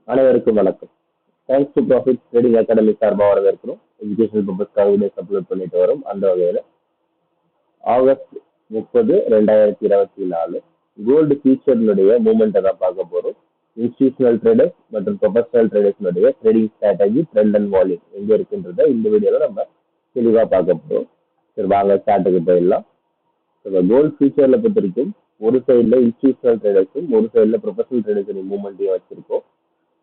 அனைவருக்கும் வணக்கம். Thanks to profit trading academy சார்பாக வரவேற்கிறோம். எஜுகேஷனல் பர்பஸ்க்காக வீடியோஸ் அப்லோட் பண்ணிட்டு வரோம். அந்த வகையில் ஆகஸ்ட் 30, 2024 கோல்டு ஃபியூச்சர்னுடைய மூமெண்ட்டை தான் பார்க்க போகிறோம். இன்ஸ்டிடியூஷனல் ட்ரேடர்ஸ் மற்றும் ப்ரொஃபஷனல் ட்ரேடர்ஸ்னுடைய trading strategy, trend and volume எங்கே இருக்குன்றத இந்த வீடியோவில் நம்ம தெளிவாக பார்க்க போகிறோம். சரி, வாங்க ஸ்டார்ட்டுக்கு போயிடலாம். கோல்டு ஃபியூச்சரில் பொறுத்த வரைக்கும் ஒரு சைடில் இன்ஸ்டிடியூஷனல் ட்ரேடர்ஸும் ஒரு சைடில் ப்ரொஃபஷனல் ட்ரேடர்ஸுடைய மூமெண்ட்டையும் வச்சிருக்கோம்.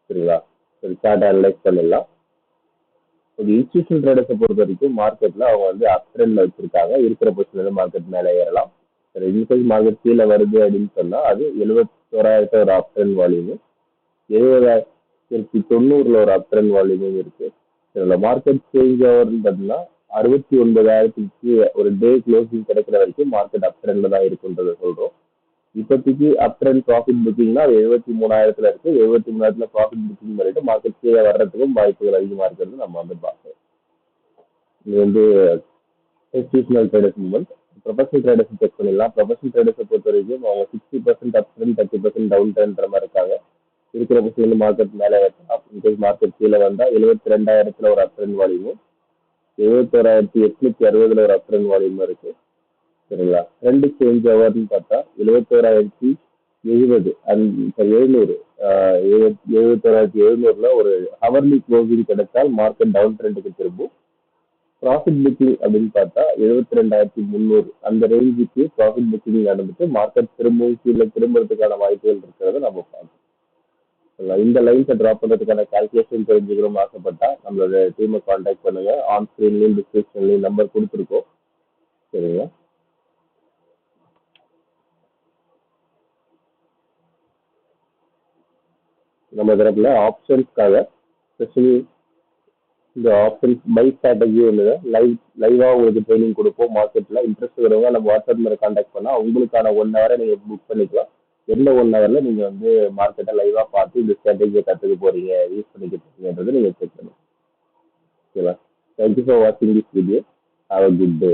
சரிங்களா? சரி, சார்ட் அனலைஸ் பண்ணிடலாம். ஒரு இன்ஸ்டிடியூஷனல் ட்ரேடர்ஸை பொறுத்த வரைக்கும் மார்க்கெட்ல அவங்க வந்து அப் ட்ரெண்ட்ல வச்சிருக்காங்க. இருக்கிற பொசிஷன்ல மார்க்கெட் மேலே ஏறலாம். சரி, இன்கேஸ் மார்க்கெட் கீழே வருது அப்படின்னு சொன்னா அது 71,000 ஒரு அப் ட்ரெண்ட் வால்யூமும் 70,90 ஒரு அப் ட்ரெண்ட் வால்யூமும் இருக்கு. இதுல மார்க்கெட் சேஞ்ச் ஆகுதுன்னு பார்த்தீங்கன்னா 69,000 ஒரு டே க்ளோசிங் கிடைக்கிற வரைக்கும் மார்க்கெட் அப் ட்ரெண்ட்ல தான் இருக்குன்றதை சொல்றோம். இப்போதைக்கு அப் ட்ரெண்ட் ப்ராஃபிட் புக்கிங்னா அது 73,000 இருக்கு. 73,000 ப்ராஃபிட் புக்கிங் பண்ணிட்டு மார்க்கெட் கீழே வர்றதுக்கும் வாய்ப்புகள் அதிகமா இருக்கிறது நம்ம வந்து பார்க்கணும். இது வந்து institutional traders moment. Professional traders check பண்ணிடலாம். ப்ரொஃபஷனல் ட்ரேடர்ஸை பொறுத்த வரைக்கும் அவங்க 60% அப் ட்ரெண்ட், 30% டவுன் ட்ரெண்ட்ற மாதிரி இருக்காங்க. இருக்கிற பொசிஷன்ல மார்க்கெட் மேலே வரலாம். இன்கேஸ் மார்க்கெட் கீழே வந்தா 72,000 ஒரு அப் ட்ரெண்ட் வால்யூமும் 71,860 ஒரு அப் ட்ரெண்ட் வால்யூமும் இருக்கு. சரிங்களா? ட்ரெண்ட் சேஞ்ச் ஆகுதுன்னு பார்த்தா 71,070 700 71,700 ஒரு ஹவர்லி க்ளோசிங் கிடைத்தால் மார்க்கெட் டவுன் ட்ரெண்டுக்கு திரும்பும். ப்ராஃபிட் புக்கிங் அப்படின்னு பார்த்தா 72,300 அந்த ரேஞ்சுக்கு ப்ராஃபிட் புக்கிங் நடந்துட்டு மார்க்கெட் திரும்பவும் கீழே திரும்புறதுக்கான வாய்ப்புகள் இருக்கிறத நம்ம பார்க்கணும். இந்த லைன்ஸை ட்ராப் பண்ணுறதுக்கான கால்குலேஷன் தெரிஞ்சுக்கணும்னு ஆசைப்பட்டா நம்மளோட டீமை கான்டாக்ட் பண்ணுங்க. ஆன் ஸ்க்ரீன்லையும் டிஸ்கிரிப்ஷன்லையும் நம்பர் கொடுத்துருக்கோம். சரிங்களா? நம்ம தரப்புல ஆப்ஷன்ஸ்க்காக ஸ்பெஷலி இந்த ஆப்ஷன்ஸ் பை ஸ்ட்ராட்டஜி ஒன்று லைவாக உங்களுக்கு ட்ரைனிங் கொடுப்போம். மார்க்கெட்டில் இன்ட்ரெஸ்ட் வரவங்க நம்ம வாட்ஸ்அப் நம்பரை கான்டாக்ட் பண்ணால் உங்களுக்கான 1 ஹவரை நீங்கள் புக் பண்ணிக்கலாம். எந்த 1 ஹவரில் நீங்கள் வந்து மார்க்கெட்டை லைவாக பார்த்து இந்த ஸ்ட்ராட்டஜியை கற்றுக்க போகிறீங்க, யூஸ் பண்ணிக்க போகிறீங்கன்றதை நீங்கள் செக் பண்ணுங்க. ஓகேவா? தேங்க்யூ ஃபார் வாட்சிங் this video. Have a good day.